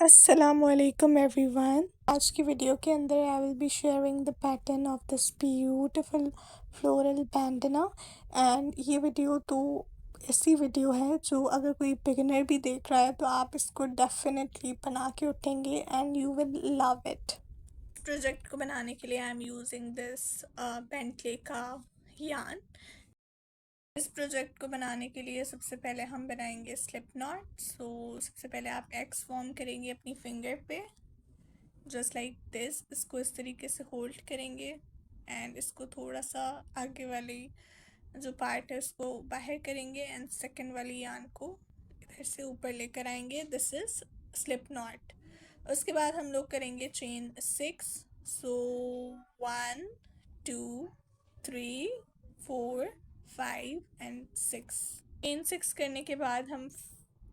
Assalamualaikum everyone. आज की video के अंदर I will be sharing the pattern of this beautiful floral bandana and ये वीडियो तो ऐसी वीडियो है जो अगर कोई बिगिनर भी देख रहा है तो आप इसको डेफिनेटली बना के उठेंगे and you will love it. Project को बनाने के लिए I am using this Bentley का यान। इस प्रोजेक्ट को बनाने के लिए सबसे पहले हम बनाएंगे स्लिप नॉट। सबसे पहले आप एक्स फॉर्म करेंगे अपनी फिंगर पे जस्ट लाइक दिस। इसको इस तरीके से होल्ड करेंगे एंड इसको थोड़ा सा आगे वाली जो पार्ट है उसको बाहर करेंगे एंड सेकंड वाली यान को इधर से ऊपर लेकर आएंगे। This is slip not. उसके बाद हम लोग करेंगे चेन 6। So 1 2 3 4 5 and 6। चेन 6 करने के बाद हम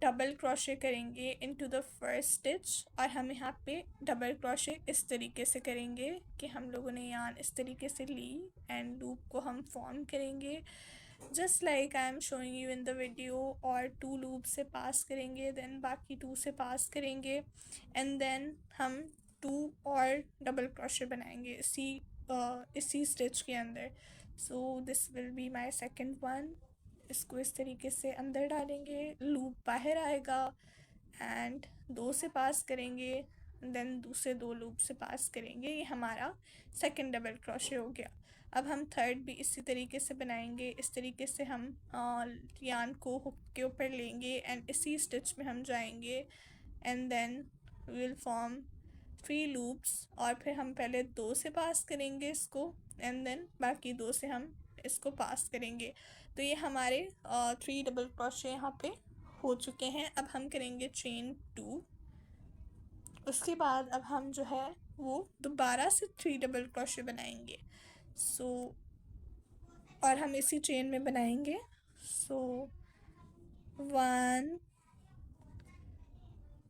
डबल क्रोशे करेंगे इनटू द फर्स्ट स्टिच और हम यहाँ पे डबल क्रोशे इस तरीके से करेंगे कि हम लोगों ने यान इस तरीके से ली एंड लूप को हम फॉर्म करेंगे just like I am showing you in the video. और 2 लूप से पास करेंगे, देन बाकी 2 से पास करेंगे एंड देन हम 2 और डबल क्रोशे बनाएंगे इसी स्टिच के अंदर। So this will be my second one. इसको इस तरीके से अंदर डालेंगे, लूप बाहर आएगा एंड 2 से पास करेंगे, देन दूसरे 2 लूप से पास करेंगे। ये हमारा सेकंड डबल क्रोशे हो गया। अब हम थर्ड भी इसी तरीके से बनाएंगे। इस तरीके से हम यान को हुक के ऊपर लेंगे एंड इसी स्टिच में हम जाएंगे and then will form 3 loops और फिर हम पहले 2 से पास करेंगे इसको एंड देन बाकी 2 से हम इसको पास करेंगे। तो ये हमारे 3 डबल क्रोशे यहाँ पे हो चुके हैं। अब हम करेंगे चेन 2। उसके बाद अब हम जो है वो दोबारा से 3 डबल क्रोशे बनाएंगे। सो और हम इसी चेन में बनाएंगे। सो 1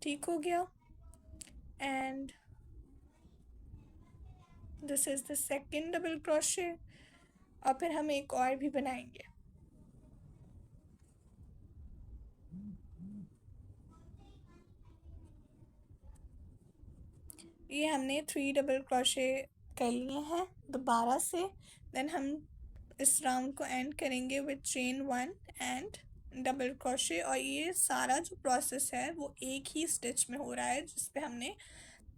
ठीक हो गया and this is the second double crochet और फिर हम एक और भी बनाएंगे। ये हमने 3 डबल क्रोशे कर लिए हैं दोबारा से। देन हम इस राउंड को एंड करेंगे with chain 1 and double crochet. और ये सारा जो प्रोसेस है वो एक ही स्टिच में हो रहा है जिस पे हमने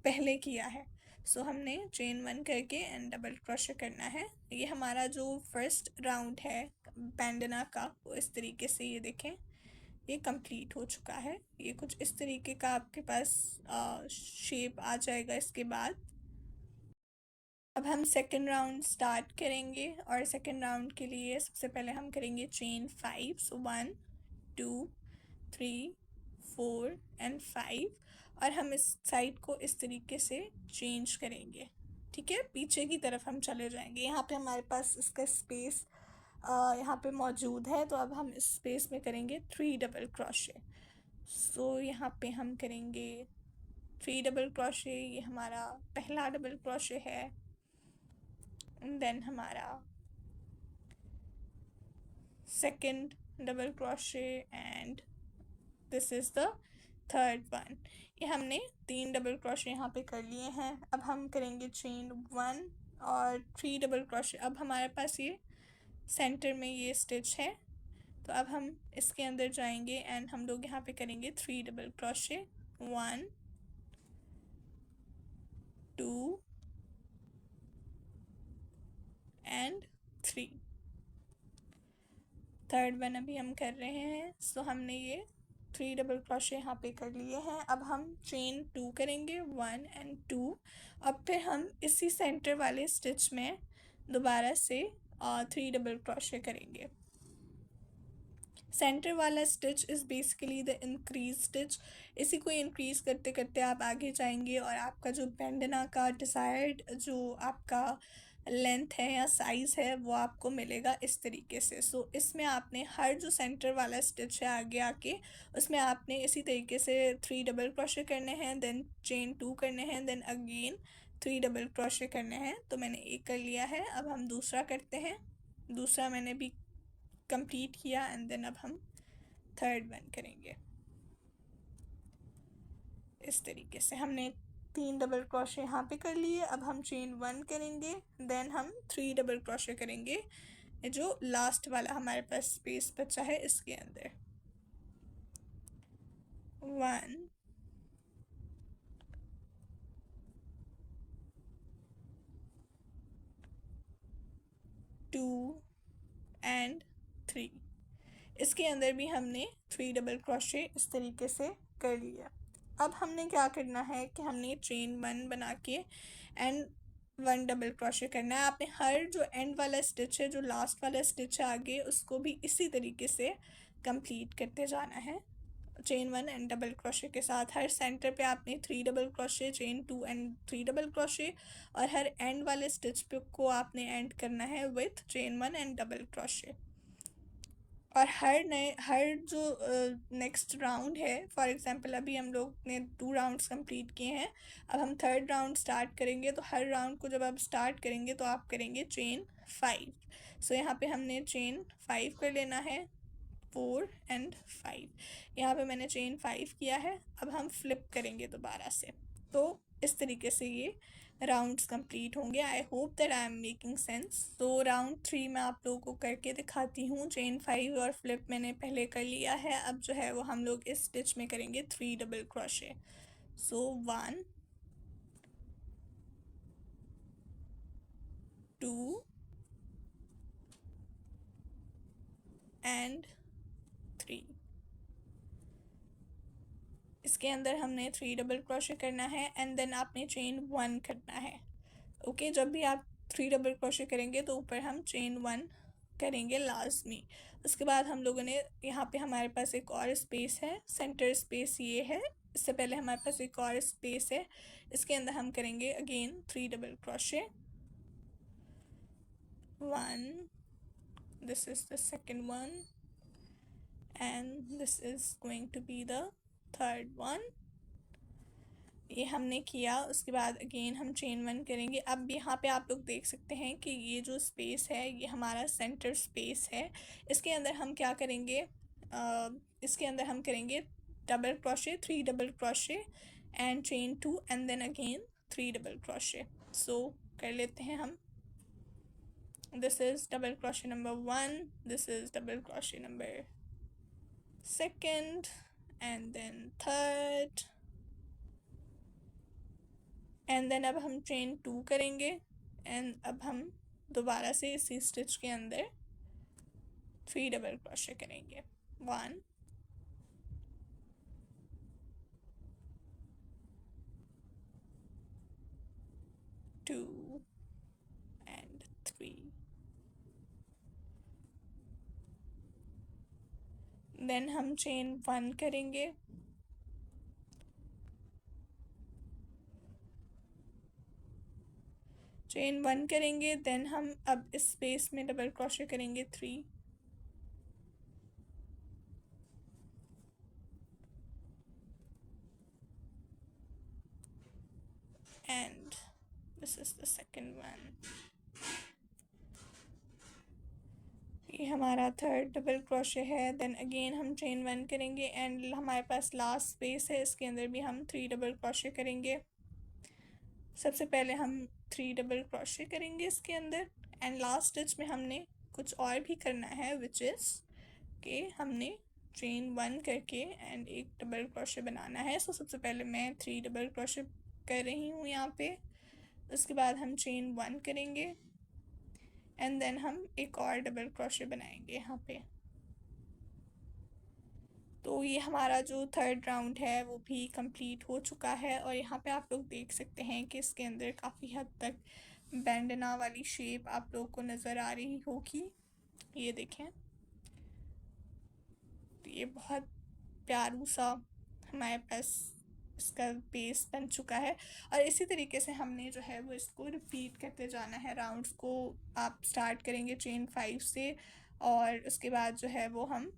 पहले किया है। सो हमने चेन 1 करके एंड डबल क्रोशे करना है। ये हमारा जो फर्स्ट राउंड है बैंडना का वो इस तरीके से ये देखें ये कंप्लीट हो चुका है। ये कुछ इस तरीके का आपके पास शेप आ जाएगा। इसके बाद अब हम सेकेंड राउंड स्टार्ट करेंगे और सेकेंड राउंड के लिए सबसे पहले हम करेंगे चेन 5। सो 1 2 3 4 एंड 5 और हम इस साइड को इस तरीके से चेंज करेंगे। ठीक है, पीछे की तरफ हम चले जाएंगे। यहाँ पे हमारे पास इसका स्पेस यहाँ पे मौजूद है तो अब हम इस स्पेस में करेंगे 3 डबल क्रोशे। सो यहाँ पे हम करेंगे 3 डबल क्रोशे। ये हमारा पहला डबल क्रोशे है देन हमारा second double crochet and this is the third one. ये हमने 3 डबल क्रोशे यहाँ पे कर लिए हैं। अब हम करेंगे चेन 1 और 3 डबल क्रोशे। अब हमारे पास ये सेंटर में ये स्टिच है तो अब हम इसके अंदर जाएंगे एंड हम लोग यहाँ पे करेंगे 3 double crochet. 1 2 and 3। Third one अभी हम कर रहे हैं। सो हमने ये 3 डबल क्रोशे यहाँ पे कर लिए हैं। अब हम चेन 2 करेंगे 1 एंड 2। अब फिर हम इसी सेंटर वाले स्टिच में दोबारा से 3 डबल क्रोशे करेंगे। सेंटर वाला stitch is basically the increase stitch. इसी को इंक्रीज करते करते आप आगे जाएंगे और आपका जो बैंडना का डिज़ायर्ड जो आपका लेंथ है या साइज़ है वो आपको मिलेगा इस तरीके से। सो इसमें आपने हर जो सेंटर वाला स्टिच है आगे आके उसमें आपने इसी तरीके से 3 डबल क्रोशे करने हैं, देन चेन 2 करने हैं, देन अगेन 3 डबल क्रोशे करने हैं। तो मैंने एक कर लिया है, अब हम दूसरा करते हैं। दूसरा मैंने भी कंप्लीट किया एंड देन अब हम थर्ड वन करेंगे। इस तरीके से हमने 3 डबल क्रोशे यहाँ पे कर लिए। अब हम चेन 1 करेंगे, देन हम 3 डबल क्रोशे करेंगे जो लास्ट वाला हमारे पास स्पेस बचा है इसके अंदर। 1 2 एंड 3। इसके अंदर भी हमने 3 डबल क्रोशे इस तरीके से कर लिया। अब हमने क्या करना है कि हमने चेन 1 बना के एंड 1 डबल क्रोशे करना है। आपने हर जो एंड वाला स्टिच है, जो लास्ट वाला स्टिच है आगे, उसको भी इसी तरीके से कंप्लीट करते जाना है। चेन 1 एंड डबल क्रोशे के साथ हर सेंटर पे आपने 3 double crochet, chain 2 and 3 double crochet, और हर एंड वाले स्टिच पे को आपने एंड करना है with chain 1 and double crochet. और हर जो नेक्स्ट राउंड है, फॉर एग्जांपल अभी हम लोग ने 2 राउंड्स कंप्लीट किए हैं, अब हम 3rd राउंड स्टार्ट करेंगे। तो हर राउंड को जब आप स्टार्ट करेंगे तो आप करेंगे चेन 5। सो यहाँ पे हमने चेन 5 कर लेना है, 4 एंड 5। यहाँ पे मैंने चेन 5 किया है। अब हम फ्लिप करेंगे दोबारा से। तो इस तरीके से ये राउंड्स कंप्लीट होंगे। I hope that I am making sense. तो राउंड 3 मैं आप लोगों को करके दिखाती हूँ। चेन 5 और फ्लिप मैंने पहले कर लिया है। अब जो है वो हम लोग इस स्टिच में करेंगे 3 डबल क्रोशे। So 1 2 and 3। इसके अंदर हमने 3 डबल क्रोशे करना है एंड देन आपने चेन 1 करना है। ओके, जब भी आप 3 डबल क्रोशे करेंगे तो ऊपर हम चेन 1 करेंगे लाजमी। उसके बाद हम लोगों ने यहाँ पे हमारे पास एक और स्पेस है, सेंटर स्पेस ये है। इससे पहले हमारे पास एक और स्पेस है, इसके अंदर हम करेंगे again 3 double crochet. 1, this is the second one and this is going to be the third one. ये हमने किया। उसके बाद अगेन हम चेन 1 करेंगे। अब यहाँ पे आप लोग देख सकते हैं कि ये जो स्पेस है ये हमारा सेंटर स्पेस है। इसके अंदर हम क्या करेंगे, इसके अंदर हम करेंगे double crochet, 3 double crochet and chain 2 and then again 3 double crochet. So कर लेते हैं हम। This is double crochet number 1, this is double crochet number 2nd and then 3rd and then अब हम चेन 2 करेंगे एंड अब हम दोबारा से इसी स्टिच के अंदर 3 डबल क्रोशे करेंगे। 1 2 एंड 3। देन हम चेन 1 करेंगे, चेन 1 करेंगे, देन हम अब इस स्पेस में डबल क्रोशे करेंगे 3 and this is the second one. ये हमारा 3rd डबल क्रोशे है। देन अगेन हम चेन 1 करेंगे एंड हमारे पास लास्ट स्पेस है, इसके अंदर भी हम 3 डबल क्रोशे करेंगे। सबसे पहले हम 3 डबल क्रोशे करेंगे इसके अंदर एंड लास्ट स्टिच में हमने कुछ और भी करना है, विच इज़ कि हमने चेन 1 करके एंड एक डबल क्रोशे बनाना है। सो सबसे पहले मैं 3 डबल क्रोशे कर रही हूँ यहाँ पे। उसके बाद हम चेन 1 करेंगे एंड देन हम एक और डबल क्रोशे बनाएंगे यहाँ पे। तो ये हमारा जो 3rd राउंड है वो भी कंप्लीट हो चुका है। और यहाँ पे आप लोग देख सकते हैं कि इसके अंदर काफ़ी हद तक बैंडना वाली शेप आप लोग को नज़र आ रही होगी। ये देखें, तो ये बहुत प्यारू सा हमारे पास इसका बेस बन चुका है। और इसी तरीके से हमने जो है वो इसको रिपीट करते जाना है। राउंड्स को आप स्टार्ट करेंगे चेन 5 से और उसके बाद जो है वो हम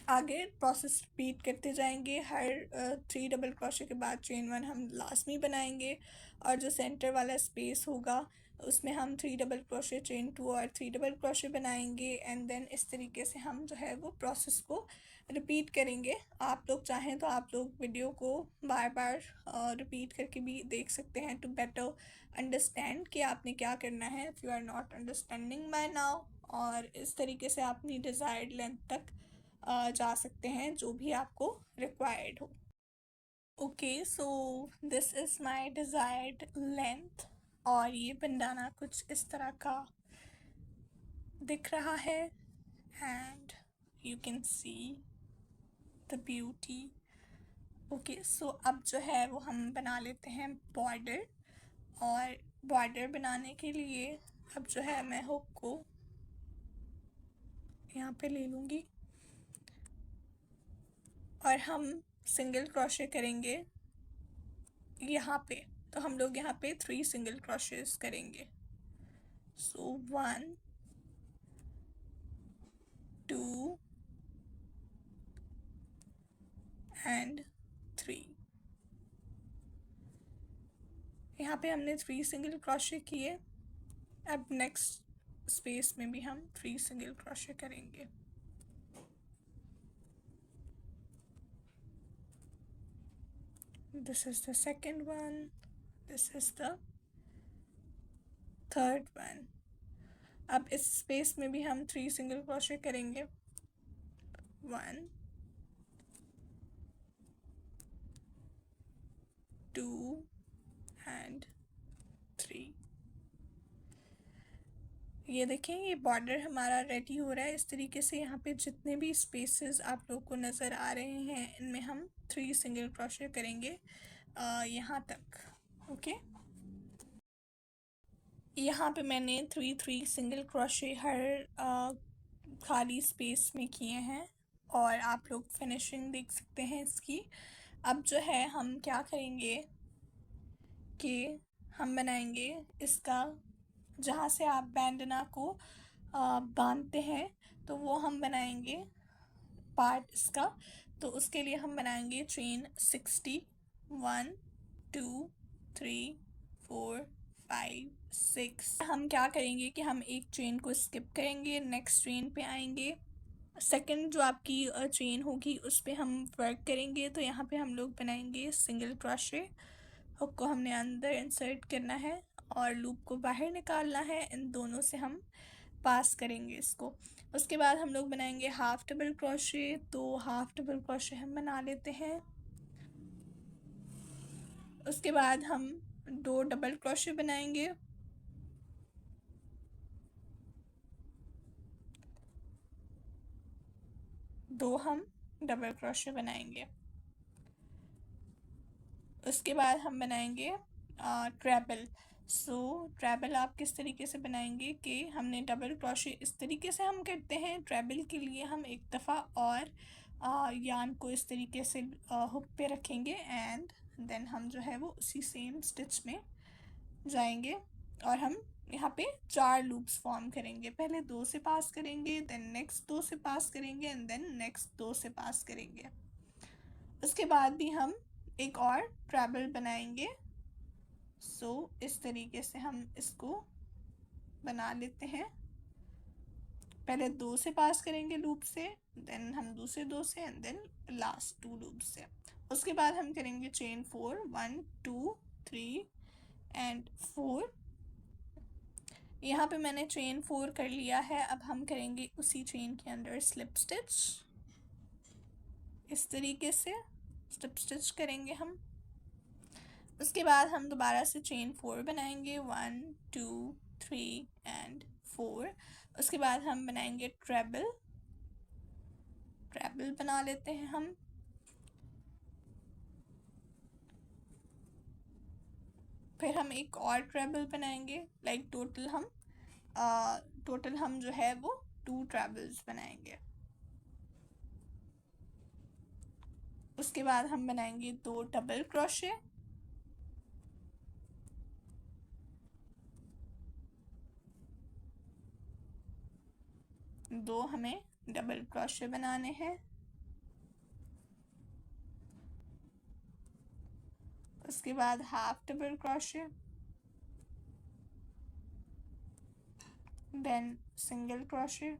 आगे प्रोसेस रिपीट करते जाएंगे। हर 3 डबल क्रोशे के बाद चेन 1 हम लास्ट में बनाएंगे, और जो सेंटर वाला स्पेस होगा उसमें हम 3 डबल क्रोशे, चेन 2 और 3 डबल क्रोशे बनाएंगे। एंड देन इस तरीके से हम जो है वो प्रोसेस को रिपीट करेंगे। आप लोग चाहें तो आप लोग वीडियो को बार बार रिपीट करके भी देख सकते हैं, टू बेटर अंडरस्टैंड कि आपने क्या करना है, if you are not understanding by now. और इस तरीके से आप अपनी डिज़ायर्ड लेंथ तक जा सकते हैं, जो भी आपको रिक्वायर्ड हो। Okay, so this is my desired length, और ये बंदाना कुछ इस तरह का दिख रहा है। And you can see the beauty. Okay, so अब जो है वो हम बना लेते हैं बॉर्डर। और बॉर्डर बनाने के लिए अब जो है मैं हुक को यहाँ पे ले लूँगी, और हम सिंगल क्रोशे करेंगे यहाँ पे। तो हम लोग यहाँ पे 3 सिंगल क्रोशेस करेंगे। सो 1 2 एंड 3। यहाँ पे हमने 3 सिंगल क्रोशे किए। अब नेक्स्ट स्पेस में भी हम 3 सिंगल क्रोशे करेंगे। This is the second one, this is the third one। अब इस स्पेस में भी हम 3 सिंगल क्रोशे करेंगे। 1 2 एंड 3। ये देखें, ये बॉर्डर हमारा रेडी हो रहा है। इस तरीके से यहाँ पे जितने भी स्पेसेस आप लोग को नज़र आ रहे हैं, इनमें हम 3 सिंगल क्रोशे करेंगे यहाँ तक। ओके, यहाँ पे मैंने 3 सिंगल क्रोशे हर खाली स्पेस में किए हैं, और आप लोग फिनिशिंग देख सकते हैं इसकी। अब जो है हम क्या करेंगे कि हम बनाएंगे इसका, जहाँ से आप बैंडना को बांधते हैं, तो वो हम बनाएंगे पार्ट इसका। तो उसके लिए हम बनाएंगे चेन 60, 1 2 3 4 5 6। हम क्या करेंगे कि हम एक चेन को स्किप करेंगे, नेक्स्ट चेन पे आएंगे। सेकंड जो आपकी चेन होगी उस पर हम वर्क करेंगे। तो यहाँ पे हम लोग बनाएंगे सिंगल क्रोशे। हुक को हमने अंदर इंसर्ट करना है और लूप को बाहर निकालना है। इन दोनों से हम पास करेंगे इसको। उसके बाद हम लोग बनाएंगे हाफ डबल क्रोशे। तो हाफ डबल क्रोशे हम बना लेते हैं। उसके बाद हम 2 डबल क्रोशे बनाएंगे। दो हम डबल क्रोशे बनाएंगे। उसके बाद हम बनाएंगे ट्रेबल। ट्रेबल आप किस तरीके से बनाएंगे कि हमने डबल क्रोशे इस तरीके से हम करते हैं। ट्रेबल के लिए हम एक दफ़ा और यान को इस तरीके से हुक पे रखेंगे, एंड देन हम जो है वो उसी सेम स्टिच में जाएंगे, और हम यहाँ पे 4 लूप्स फॉर्म करेंगे। पहले 2 से पास करेंगे, देन नेक्स्ट 2 से पास करेंगे, एंड देन नेक्स्ट 2 से पास करेंगे। उसके बाद भी हम एक और ट्रेबल बनाएंगे। इस तरीके से हम इसको बना लेते हैं। पहले 2 से पास करेंगे लूप से, देन हम दूसरे 2 से, एंड देन लास्ट 2 लूप से। उसके बाद हम करेंगे चेन 4, 1 2 3 एंड 4। यहाँ पे मैंने चेन 4 कर लिया है। अब हम करेंगे उसी चेन के अंदर स्लिप स्टिच। इस तरीके से स्लिप स्टिच करेंगे हम। उसके बाद हम दोबारा से चेन 4 बनाएंगे, 1 2 3 एंड 4। उसके बाद हम बनाएंगे ट्रेबल। ट्रेबल बना लेते हैं हम। फिर हम एक और ट्रेबल बनाएंगे। टोटल हम जो है वो 2 ट्रेबल्स बनाएंगे। उसके बाद हम बनाएंगे 2 डबल क्रोशे। दो हमें डबल क्रोशे बनाने हैं। उसके बाद half double crochet, then single crochet,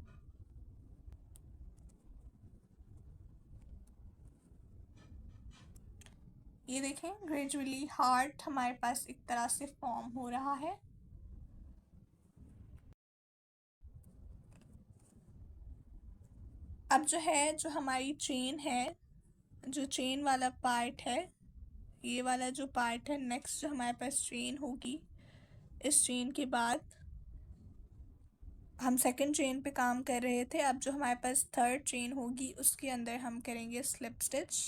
ये देखें ग्रेजुअली हार्ट हमारे पास एक तरह से फॉर्म हो रहा है। अब जो है, जो हमारी चेन है, जो चेन वाला पार्ट है, ये वाला जो पार्ट है, नेक्स्ट जो हमारे पास चेन होगी, इस चेन के बाद हम सेकंड चेन पे काम कर रहे थे, अब जो हमारे पास थर्ड चेन होगी उसके अंदर हम करेंगे slip stitch.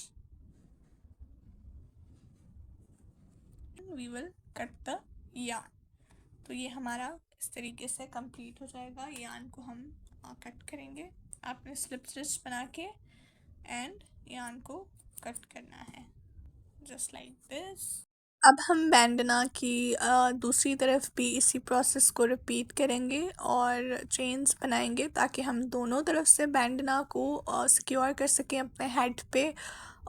We will cut the yarn. तो ये हमारा इस तरीके से कंप्लीट हो जाएगा। यार्न को हम कट करेंगे। आपने स्लिप स्टिच बना के एंड यार्न को कट करना है, जस्ट लाइक दिस। अब हम बैंडना की दूसरी तरफ भी इसी प्रोसेस को रिपीट करेंगे और चेन्स बनाएंगे ताकि हम दोनों तरफ से बैंडना को सिक्योर कर सकें अपने हेड पे।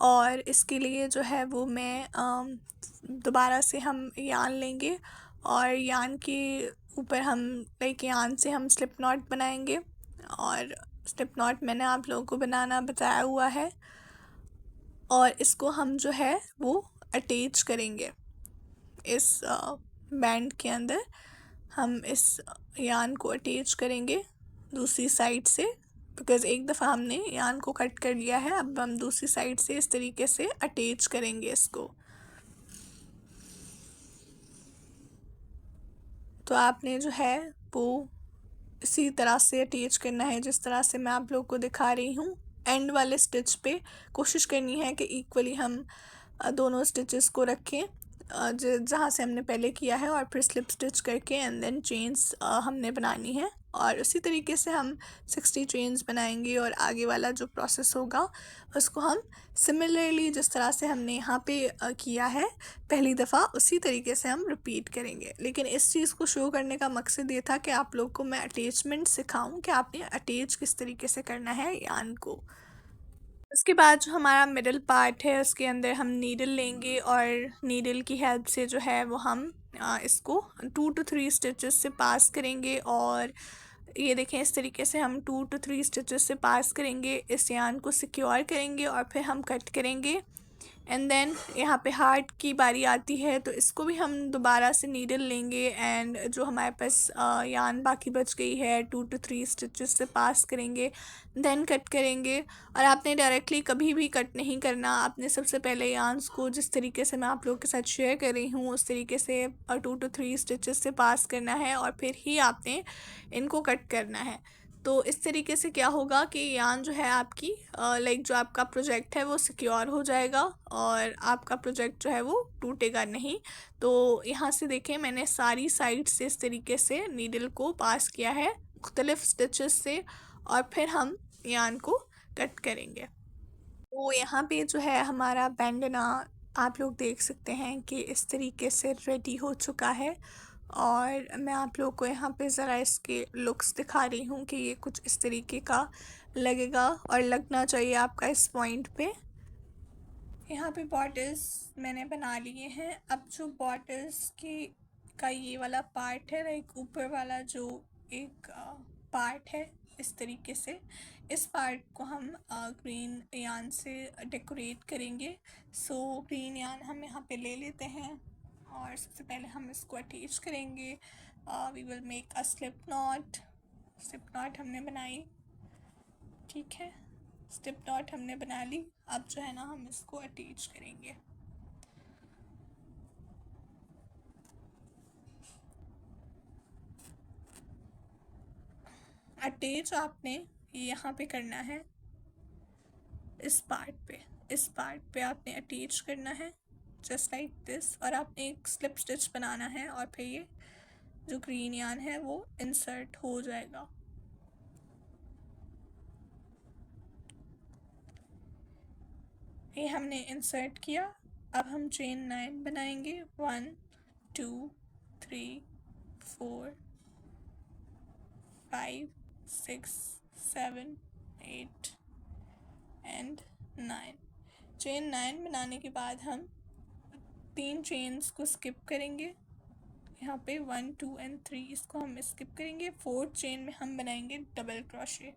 और इसके लिए जो है वो मैं दोबारा से हम यान लेंगे और यान के ऊपर हम लाइक यान से हम स्लिप नॉट बनाएंगे। और स्लिप नॉट मैंने आप लोगों को बनाना बताया हुआ है और इसको हम जो है वो अटैच करेंगे इस बैंड के अंदर। हम इस यान को अटैच करेंगे दूसरी साइड से, बिकॉज़ एक दफ़ा हमने यान को कट कर लिया है। अब हम दूसरी साइड से इस तरीके से अटैच करेंगे इसको। तो आपने जो है वो इसी तरह से अटैच करना है जिस तरह से मैं आप लोग को दिखा रही हूँ। एंड वाले स्टिच पे कोशिश करनी है कि इक्वली हम दोनों स्टिचेस को रखें जहाँ से हमने पहले किया है, और फिर स्लिप स्टिच करके एंड देन चेन्स हमने बनानी है। और उसी तरीके से हम 60 चेन्स बनाएंगे और आगे वाला जो प्रोसेस होगा उसको हम सिमिलरली जिस तरह से हमने यहाँ पे किया है पहली दफ़ा उसी तरीके से हम रिपीट करेंगे। लेकिन इस चीज़ को शो करने का मकसद ये था कि आप लोग को मैं अटैचमेंट सिखाऊं कि आपने अटैच किस तरीके से करना है यान को। उसके बाद जो हमारा मिडल पार्ट है उसके अंदर हम नीडल लेंगे और नीडल की हेल्प से जो है वो हम इसको 2 to 3 स्टिचेस से पास करेंगे। और ये देखें इस तरीके से हम 2 to 3 स्टिचेस से पास करेंगे, इस यान को सिक्योर करेंगे और फिर हम कट करेंगे। एंड देन यहाँ पे हार्ट की बारी आती है तो इसको भी हम दोबारा से नीडल लेंगे एंड जो हमारे पास यान बाकी बच गई है 2 to 3 स्टिचेस से पास करेंगे, देन कट करेंगे। और आपने डायरेक्टली कभी भी कट नहीं करना, आपने सबसे पहले यान्स को जिस तरीके से मैं आप लोगों के साथ शेयर कर रही हूँ उस तरीके से 2 to 3 स्टिचेस से पास करना है और फिर ही आपने इनको कट करना है। तो इस तरीके से क्या होगा कि यान जो है आपकी लाइक जो आपका प्रोजेक्ट है वो सिक्योर हो जाएगा और आपका प्रोजेक्ट जो है वो टूटेगा नहीं। तो यहाँ से देखें मैंने सारी साइड से इस तरीके से नीडल को पास किया है मुख्तलिफ स्टिचेस से और फिर हम यान को कट करेंगे। तो यहाँ पे जो है हमारा बैंडना आप लोग देख सकते हैं कि इस तरीके से रेडी हो चुका है। और मैं आप लोग को यहाँ पे ज़रा इसके लुक्स दिखा रही हूँ कि ये कुछ इस तरीके का लगेगा और लगना चाहिए आपका इस पॉइंट पे। यहाँ पे बॉटल्स मैंने बना लिए हैं। अब जो बॉटल्स की का ये वाला पार्ट है, लाइक ऊपर वाला जो एक पार्ट है इस तरीके से, इस पार्ट को हम ग्रीन यान से डेकोरेट करेंगे। सो ग्रीन यान हम यहाँ पे ले लेते हैं और सबसे पहले हम इसको अटैच करेंगे। We will make a slip knot. Slip knot हमने बनाई, ठीक है, स्लिप नॉट हमने बना ली। अब जो है ना हम इसको अटैच करेंगे। अटैच आपने यहाँ पे करना है, इस पार्ट पे आपने अटैच करना है जस्ट लाइक दिस। और आपने एक स्लिप स्टिच बनाना है और फिर ये जो ग्रीन यान है वो इंसर्ट हो जाएगा। ये हमने इंसर्ट किया। अब हम चेन 9 बनाएंगे। 1 2 3 4 5 6 7 8 एंड 9। चेन 9 बनाने के बाद हम 3 चेन्स को स्किप करेंगे, यहाँ पे 1 2 एंड 3 इसको हम स्किप करेंगे। 4th चेन में हम बनाएंगे डबल क्रोशे।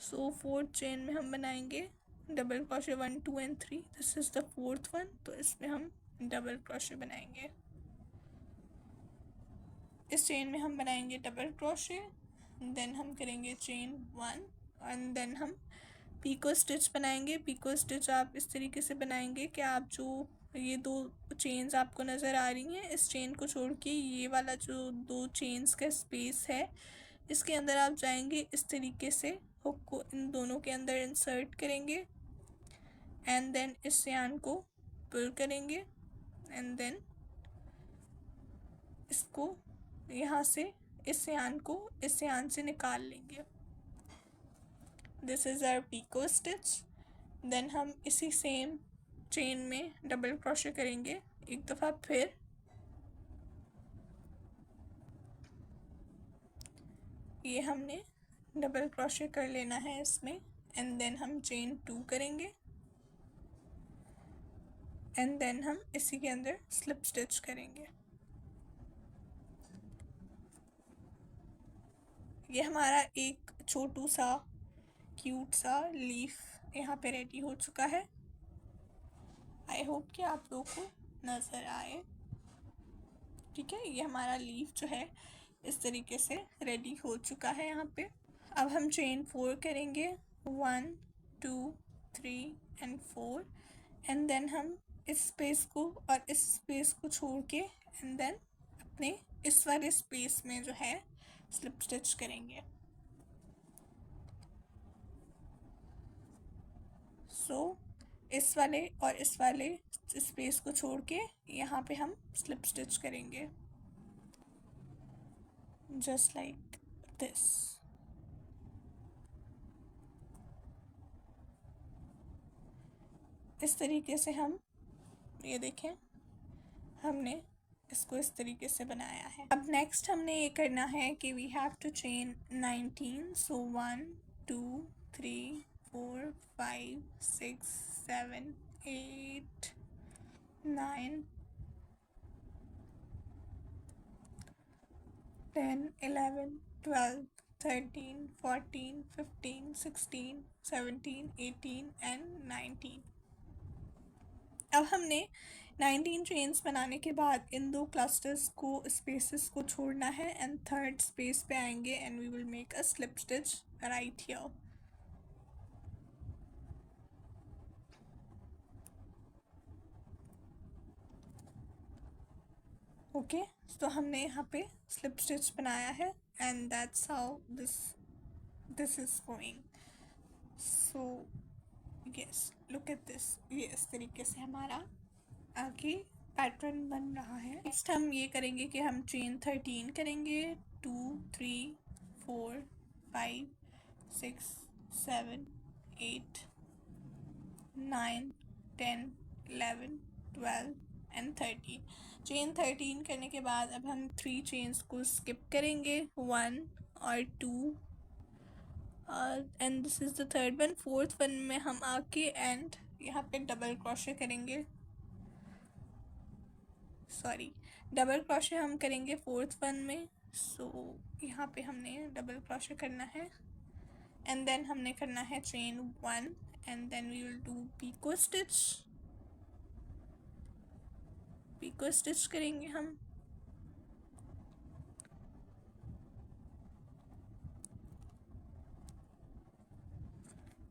सो 4th चेन में हम बनाएंगे double crochet 1 2 and 3। This is the 4th one, तो इसमें हम डबल क्रोशे बनाएंगे। इस चेन में हम बनाएंगे डबल क्रोशे, देन हम करेंगे चेन 1 एंड देन हम पीको स्टिच बनाएंगे। पीको स्टिच आप इस तरीके से बनाएंगे कि आप जो ये 2 चेन्स आपको नज़र आ रही हैं, इस चेन को छोड़ के ये वाला जो 2 चेन्स का स्पेस है इसके अंदर आप जाएंगे, इस तरीके से हुक को इन दोनों के अंदर इंसर्ट करेंगे एंड देन इस यान को पुल करेंगे एंड देन इसको यहाँ से इस यान को इस यान से निकाल लेंगे। This is our picot stitch. Then हम इसी सेम चेन में डबल क्रोशे करेंगे एक दफ़ा फिर। ये हमने डबल क्रोशे कर लेना है इसमें एंड देन हम चेन 2 करेंगे एंड देन हम इसी के अंदर स्लिप स्टिच करेंगे। ये हमारा एक छोटू सा क्यूट सा लीफ यहाँ पे रेडी हो चुका है। आई होप कि आप लोगों को नज़र आए। ठीक है, ये हमारा लीफ जो है इस तरीके से रेडी हो चुका है यहाँ पे। अब हम चेन 4 करेंगे 1 2 3 एंड 4 एंड देन हम इस स्पेस को और इस स्पेस को छोड़ के एंड देन अपने इस वाले स्पेस में जो है स्लिप स्टिच करेंगे। सो इस वाले और इस वाले स्पेस को छोड़ के यहाँ पे हम स्लिप स्टिच करेंगे जस्ट लाइक दिस। इस तरीके से हम ये देखें हमने इसको इस तरीके से बनाया है। अब नेक्स्ट हमने ये करना है कि we have to chain 19। So 1 2 3 4 5 6 7 8 9 10 11 12 13 14 15 16 17 18 and 19। अब हमने 19 चेन्स बनाने के बाद इन 2 क्लस्टर्स को स्पेसेस को छोड़ना है एंड थर्ड स्पेस पे आएंगे and we will make a slip stitch right here. Okay, तो हमने यहाँ पे स्लिप स्टिच बनाया है and that's how this is going. So yes, look at this. ये इस तरीके से हमारा आगे पैटर्न बन रहा है। नेक्स्ट हम ये करेंगे कि हम चेन 13 करेंगे 2 3 4 5 6 7 8 9 10 11 12 एंड 13। चेन 13 करने के बाद अब हम 3 चेन्स को स्किप करेंगे 1 और 2 and this is the third one. 4th one में हम आके एंड यहाँ पे डबल क्रोशे करेंगे, सॉरी डबल क्रोशे हम करेंगे 4th वन में। सो यहाँ पे हमने डबल क्रोशे करना है एंड देन हमने करना है chain 1 and then we will do picot stitch. Picot stitch करेंगे हम।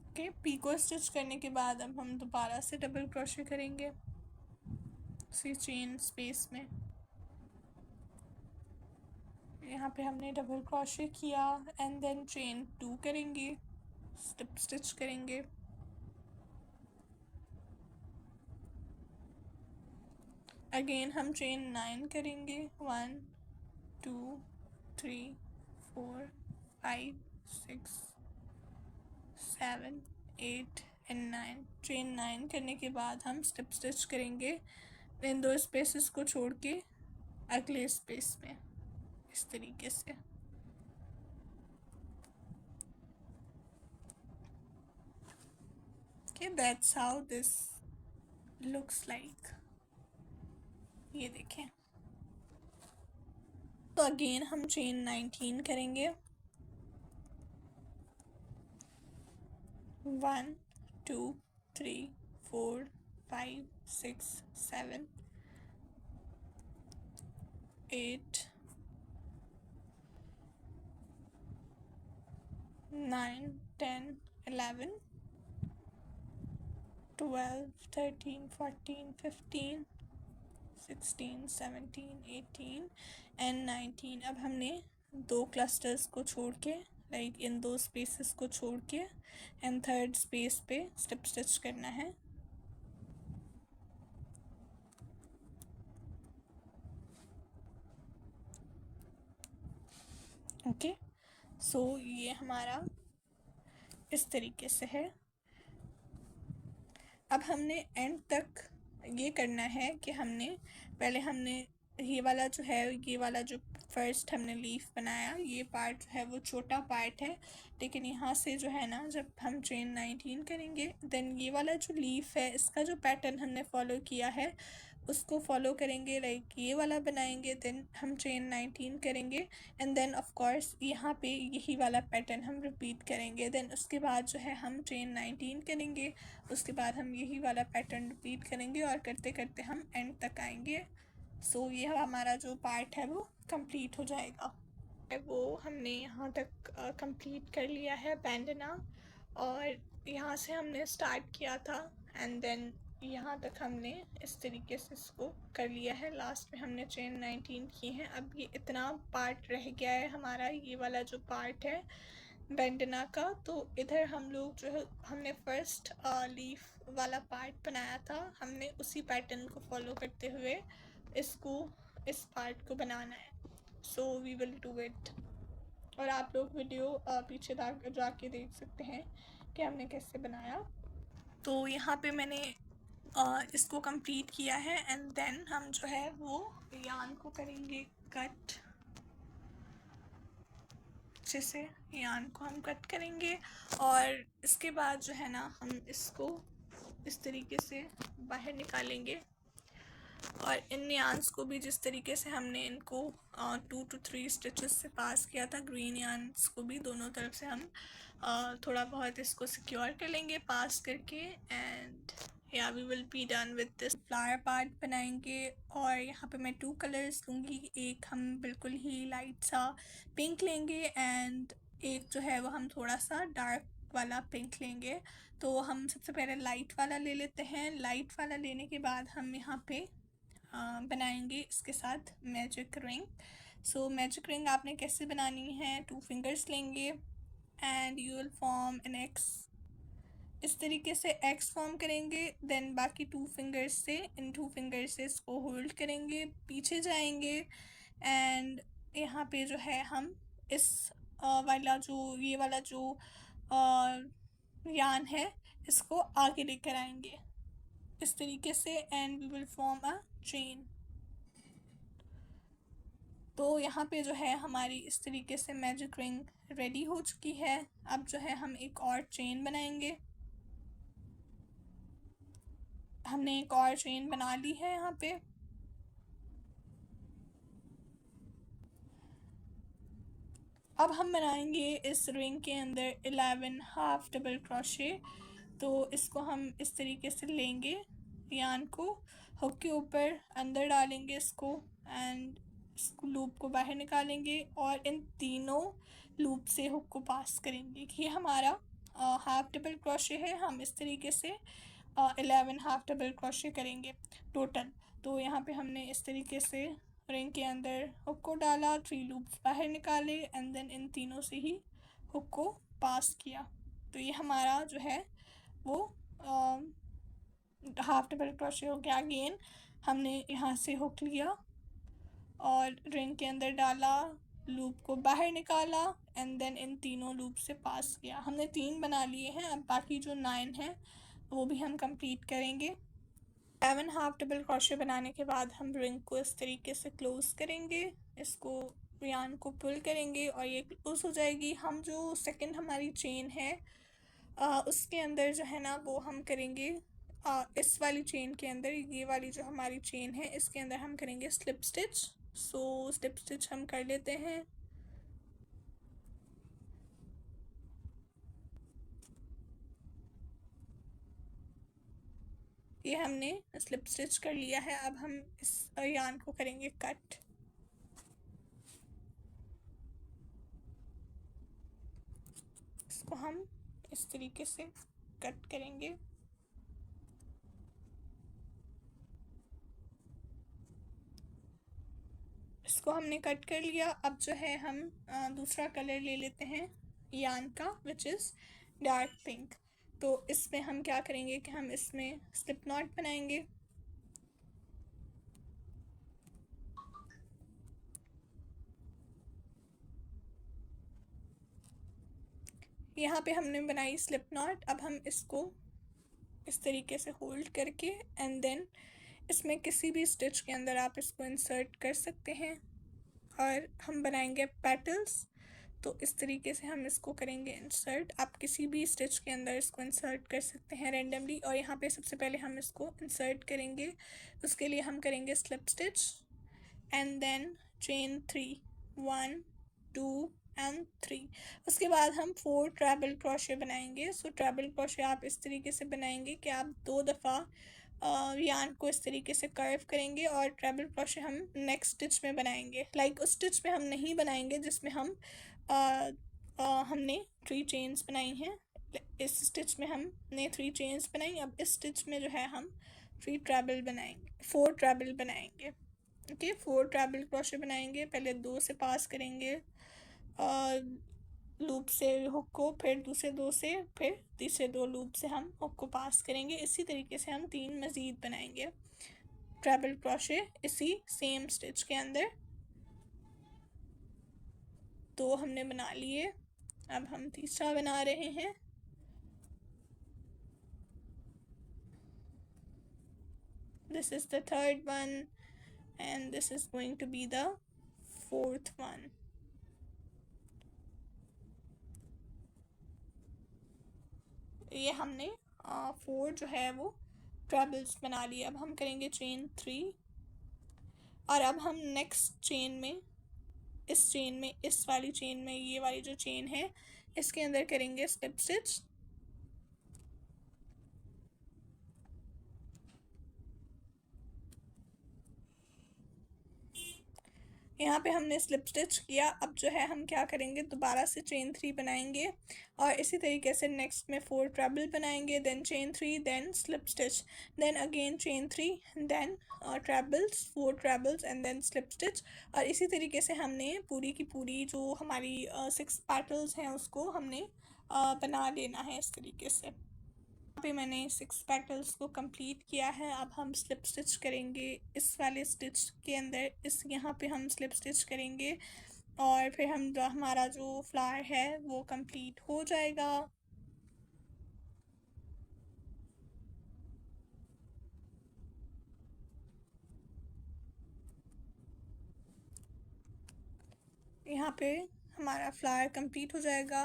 ओके, पीको स्टिच करने के बाद अब हम दोबारा से डबल क्रोशे करेंगे उसी चेन स्पेस में। यहाँ पे हमने डबल क्रोशे किया एंड देन चेन 2 करेंगे, स्लिप स्टिच करेंगे। अगेन हम चेन 9 करेंगे 1 2 3 4 5 6 7 8 एंड 9। चेन 9 करने के बाद हम स्लिप स्टिच करेंगे इन 2 स्पेसेस को छोड़ के अगले स्पेस में इस तरीके से। Okay, that's how this looks like. तो अगेन हम चेन 19 करेंगे। 1 2 3 4 5 6 7 8 9 10 11 12 13 14 15 16 17 18 एंड 19। अब हमने दो क्लस्टर्स को छोड़ के, लाइक इन दो स्पेसेस को छोड़ के एंड थर्ड स्पेस पे स्लिप स्टिच करना है। ओके, सो ये हमारा इस तरीके से है। अब हमने एंड तक ये करना है कि हमने ये वाला जो है, ये वाला जो फर्स्ट हमने लीफ बनाया, ये पार्ट जो है वो छोटा पार्ट है, लेकिन यहाँ से जो है ना, जब हम चेन 19 करेंगे देन ये वाला जो लीफ है इसका जो पैटर्न हमने फॉलो किया है उसको फॉलो करेंगे, लाइक ये वाला बनाएंगे, देन हम चेन 19 करेंगे एंड देन ऑफ कोर्स यहाँ पे यही वाला पैटर्न हम रिपीट करेंगे। देन उसके बाद जो है हम चेन 19 करेंगे, उसके बाद हम यही वाला पैटर्न रिपीट करेंगे और करते करते हम एंड तक आएंगे। सो ये हमारा जो पार्ट है वो कंप्लीट हो जाएगा। वो हमने यहाँ तक कंप्लीट कर लिया है बैंडना, और यहाँ से हमने स्टार्ट किया था एंड देन यहाँ तक हमने इस तरीके से इसको कर लिया है। लास्ट में हमने चेन 19 की है। अब ये इतना पार्ट रह गया है हमारा, ये वाला जो पार्ट है बैंडना का। तो इधर हम लोग जो है हमने फर्स्ट लीफ वाला पार्ट बनाया था, हमने उसी पैटर्न को फॉलो करते हुए इस पार्ट को बनाना है। So we will do it. और आप लोग वीडियो पीछे जाके देख सकते हैं कि हमने कैसे बनाया। तो यहाँ पे मैंने इसको कंप्लीट किया है एंड देन हम जो है वो यान को करेंगे कट। अच्छे से यान को हम कट करेंगे और इसके बाद जो है ना हम इसको इस तरीके से बाहर निकालेंगे, और इन यान्स को भी जिस तरीके से हमने इनको 2 to 3 स्टिचेस से पास किया था, ग्रीन यान्स को भी दोनों तरफ से हम थोड़ा बहुत इसको सिक्योर कर लेंगे पास करके। एंड या we will be done with this. Flower part बनाएंगे और यहाँ पे मैं 2 कलर्स लूँगी। एक हम बिल्कुल ही लाइट सा पिंक लेंगे एंड एक जो है वो हम थोड़ा सा डार्क वाला पिंक लेंगे। तो हम सबसे पहले लाइट वाला ले लेते हैं। लाइट वाला लेने के बाद हम यहाँ पे बनाएंगे इसके साथ magic ring. So magic ring आपने कैसे बनानी है, 2 फिंगर्स लेंगे and you will form an X. इस तरीके से एक्स फॉर्म करेंगे, देन बाकी 2 फिंगर्स से, इन 2 फिंगर्स से इसको होल्ड करेंगे, पीछे जाएंगे एंड यहाँ पे जो है हम इस ये वाला जो यान है इसको आगे लेकर आएंगे इस तरीके से and we will form a chain. तो यहाँ पे जो है हमारी इस तरीके से मैजिक रिंग रेडी हो चुकी है। अब जो है हम एक और चेन बनाएंगे। हमने एक और चेन बना ली है यहाँ पे। अब हम बनाएंगे इस रिंग के अंदर 11 हाफ डबल क्रोशे। तो इसको हम इस तरीके से लेंगे, यान को हुक के ऊपर अंदर डालेंगे इसको एंड इसको लूप को बाहर निकालेंगे और इन तीनों लूप से हुक को पास करेंगे। ये हमारा हाफ डबल क्रोशे है। हम इस तरीके से 11 हाफ डबल क्रोशे करेंगे टोटल। तो यहाँ पे हमने इस तरीके से रिंग के अंदर हुक को डाला, 3 लूप्स बाहर निकाले एंड देन इन तीनों से ही हुक को पास किया। तो ये हमारा जो है वो हाफ डबल क्रोशे हो गया। अगेन हमने यहाँ से हुक लिया और रिंग के अंदर डाला, लूप को बाहर निकाला एंड देन इन तीनों लूप से पास किया। हमने 3 बना लिए हैं, अब बाकी जो 9 हैं वो भी हम कंप्लीट करेंगे। 11 हाफ डबल क्रोशे बनाने के बाद हम रिंग को इस तरीके से क्लोज करेंगे, इसको यान को पुल करेंगे और ये क्लोज हो जाएगी। हम जो सेकंड हमारी चेन है उसके अंदर जो है ना वो हम करेंगे इस वाली चेन के अंदर, ये वाली जो हमारी चेन है इसके अंदर हम करेंगे स्लिप स्टिच। सो स्लिप स्टिच हम कर लेते हैं। ये हमने स्लिप स्टिच कर लिया है। अब हम इस यार्न को करेंगे कट। इसको हम इस तरीके से कट करेंगे। इसको हमने कट कर लिया। अब जो है हम दूसरा कलर ले लेते हैं यार्न का, विच इज़ डार्क पिंक। तो इसमें हम क्या करेंगे कि हम इसमें स्लिप नॉट बनाएंगे। यहाँ पे हमने बनाई स्लिप नॉट। अब हम इसको इस तरीके से होल्ड करके एंड देन इसमें किसी भी स्टिच के अंदर आप इसको इंसर्ट कर सकते हैं और हम बनाएंगे पेटल्स। तो इस तरीके से हम इसको करेंगे इंसर्ट। आप किसी भी स्टिच के अंदर इसको इंसर्ट कर सकते हैं रैंडमली। और यहाँ पे सबसे पहले हम इसको इंसर्ट करेंगे। उसके लिए हम करेंगे slip stitch and then chain 3, 1 2 and 3। उसके बाद हम 4 ट्रैबल क्रोशे बनाएंगे। सो ट्रैबल क्रोशे आप इस तरीके से बनाएंगे कि आप 2 दफ़ा यार्न को इस तरीके से कर्व करेंगे और ट्रैबल क्रोशे हम नेक्स्ट स्टिच में बनाएंगे। लाइक उस स्टिच में हम नहीं बनाएंगे जिसमें हमने 3 चेन्स बनाई हैं। इस स्टिच में हमने 3 चेन्स बनाई। अब इस स्टिच में जो है हम 3 ट्रैबल बनाएंगे, 4 ट्रैबल बनाएंगे। ओके, 4 ट्रैबल क्रोशे बनाएंगे। पहले 2 से पास करेंगे लूप से हुक को, फिर दूसरे 2 से, फिर तीसरे 2 लूप से हम हुक को पास करेंगे। इसी तरीके से हम 3 मज़ीद बनाएंगे ट्रैबल क्रोशे इसी सेम स्टिच के अंदर। 2 हमने बना लिए। अब हम तीसरा बना रहे हैं। This is the third one and this is going to be the fourth one. ये हमने 4 जो है वो ट्रैबल्स बना लिए। अब हम करेंगे चेन 3 और अब हम नेक्स्ट चेन में, इस चेन में, इस वाली चेन में, ये वाली जो चेन है इसके अंदर करेंगे स्लिप स्टिच। यहाँ पे हमने स्लिप स्टिच किया। अब जो है हम क्या करेंगे, दोबारा से चेन 3 बनाएंगे और इसी तरीके से नेक्स्ट में 4 ट्रैबल बनाएंगे, then chain 3, then slip stitch, then again chain 3, then trebles, 4 trebles and then slip stitch. और इसी तरीके से हमने पूरी की पूरी जो हमारी 6 पेटल्स हैं उसको हमने बना लेना है इस तरीके से। यहाँ पे मैंने 6 पेटल्स को कंप्लीट किया है। अब हम स्लिप स्टिच करेंगे इस वाले स्टिच के अंदर। इस यहाँ पे हम स्लिप स्टिच करेंगे और फिर हम हमारा जो फ्लावर है वो कंप्लीट हो जाएगा। यहाँ पे हमारा फ्लावर कंप्लीट हो जाएगा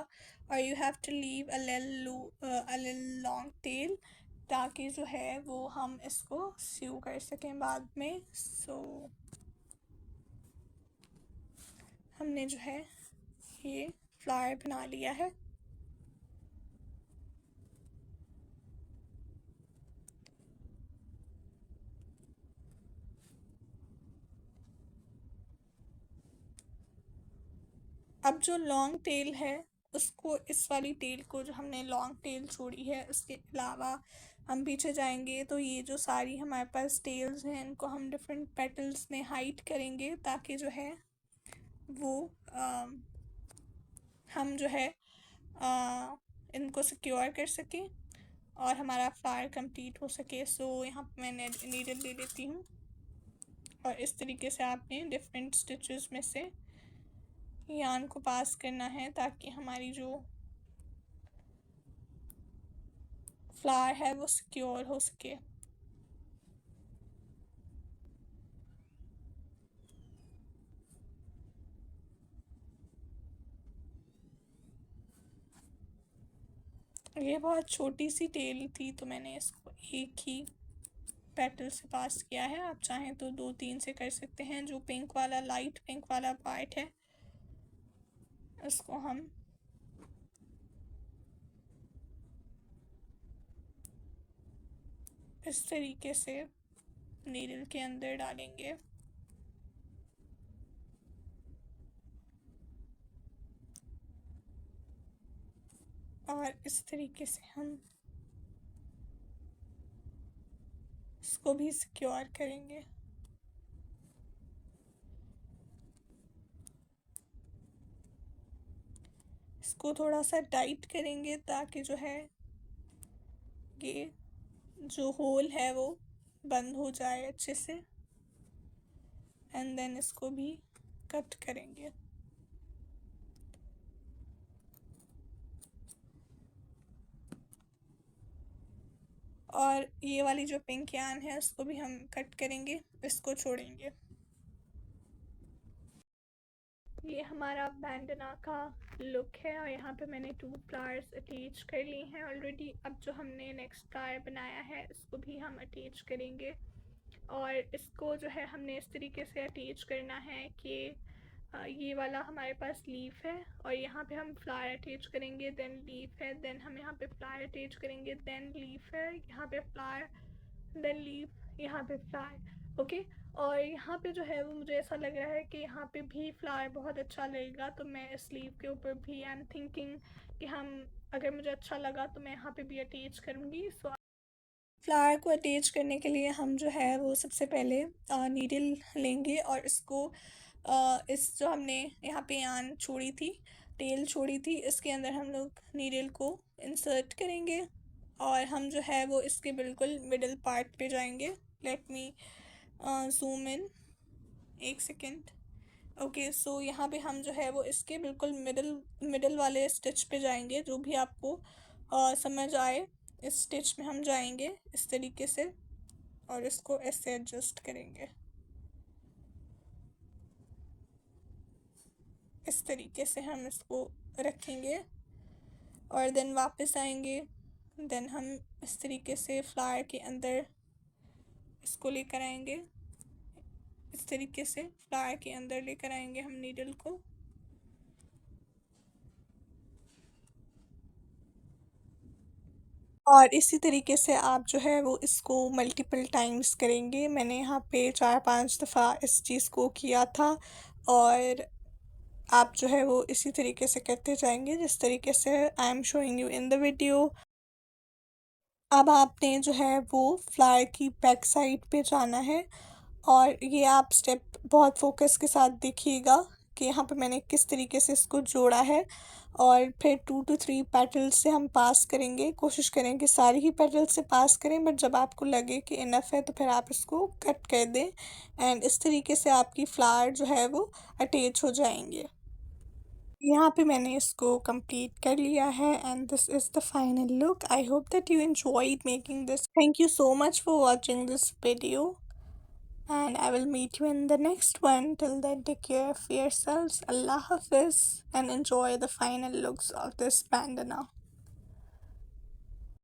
और you have to leave a little long tail ताकि जो है वो हम इसको स्यू कर सकें बाद में। सो हमने जो है ये फ्लावर बना लिया है। अब जो लॉन्ग टेल है उसको, इस वाली टेल को जो हमने लॉन्ग टेल छोड़ी है उसके अलावा हम पीछे जाएंगे तो ये जो सारी हमारे पास टेल्स हैं इनको हम डिफरेंट पेटल्स में हाइड करेंगे ताकि जो है वो हम जो है इनको सिक्योर कर सकें और हमारा फ्लावर कंप्लीट हो सके। सो यहाँ पे मैं नीडल ले लेती हूँ और इस तरीके से आपने डिफरेंट स्टिचेस में से यार्न को पास करना है ताकि हमारी जो फ्लावर है वो सिक्योर हो सके। ये बहुत छोटी सी टेल थी तो मैंने इसको एक ही पेटल से पास किया है। आप चाहें तो 2-3 से कर सकते हैं। जो पिंक वाला, लाइट पिंक वाला पार्ट है, उसको हम इस तरीके से नीडल के अंदर डालेंगे और इस तरीके से हम इसको भी सिक्योर करेंगे। इसको थोड़ा सा टाइट करेंगे ताकि जो है ये जो होल है वो बंद हो जाए अच्छे से। एंड देन इसको भी कट करेंगे। और ये वाली जो पिंक यान है उसको भी हम कट करेंगे, इसको छोड़ेंगे। ये हमारा बैंडना का लुक है और यहाँ पे मैंने 2 फ्लावर्स अटैच कर ली हैं ऑलरेडी। अब जो हमने नेक्स्ट फ्लावर बनाया है इसको भी हम अटैच करेंगे और इसको जो है हमने इस तरीके से अटैच करना है कि ये वाला हमारे पास लीफ है और यहाँ पे हम फ्लावर अटैच करेंगे, देन लीफ है, देन हम यहाँ पे फ्लावर अटैच करेंगे, देन लीफ है, यहाँ पे फ्लावर, देन लीफ, यहाँ पे फ्लावर। ओके, और यहाँ पे जो है वो मुझे ऐसा लग रहा है कि यहाँ पे भी फ्लावर बहुत अच्छा लगेगा, तो मैं इस लीफ के ऊपर भी आई एम थिंकिंग कि हम, अगर मुझे अच्छा लगा तो मैं यहाँ पे भी अटैच करूँगी। सो फ्लावर को अटैच करने के लिए हम जो है वो सबसे पहले नीडल लेंगे और इसको इस जो हमने यहाँ पे यान छोड़ी थी, टेल छोड़ी थी, इसके अंदर हम लोग नीडल को इंसर्ट करेंगे और हम जो है वो इसके बिल्कुल मिडल पार्ट पे जाएंगे। लेट मी जूम इन, एक सेकेंड। ओके, सो यहाँ पे हम जो है वो इसके बिल्कुल मिडल वाले स्टिच पे जाएंगे, जो भी आपको समझ आए इस स्टिच में हम जाएंगे इस तरीके से और इसको ऐसे एडजस्ट करेंगे, इस तरीके से हम इसको रखेंगे और देन वापस आएंगे। देन हम इस तरीके से फ्लावर के अंदर इसको लेकर आएंगे, इस तरीके से फ्लावर के अंदर लेकर आएंगे हम नीडल को और इसी तरीके से आप जो है वो इसको मल्टीपल टाइम्स करेंगे। मैंने यहाँ पे 4-5 दफ़ा इस चीज़ को किया था और आप जो है वो इसी तरीके से करते जाएंगे जिस तरीके से I am showing you in the video. अब आपने जो है वो फ्लावर की बैक साइड पे जाना है और ये आप स्टेप बहुत फोकस के साथ देखिएगा कि यहाँ पे मैंने किस तरीके से इसको जोड़ा है और फिर 2 to 3 पेटल्स से हम पास करेंगे। कोशिश करें कि सारी ही पेटल्स से पास करें, बट जब आपको लगे कि इनफ है तो फिर आप इसको कट कर दें एंड इस तरीके से आपकी फ्लावर जो है वो अटैच हो जाएंगे। यहाँ पे मैंने इसको कंप्लीट कर लिया है and this is the final look. I hope that you enjoyed making this. Thank you so much for watching this video and I will meet you in the next one. Till then, take care of yourselves. Allah Hafiz and enjoy the final looks of this bandana.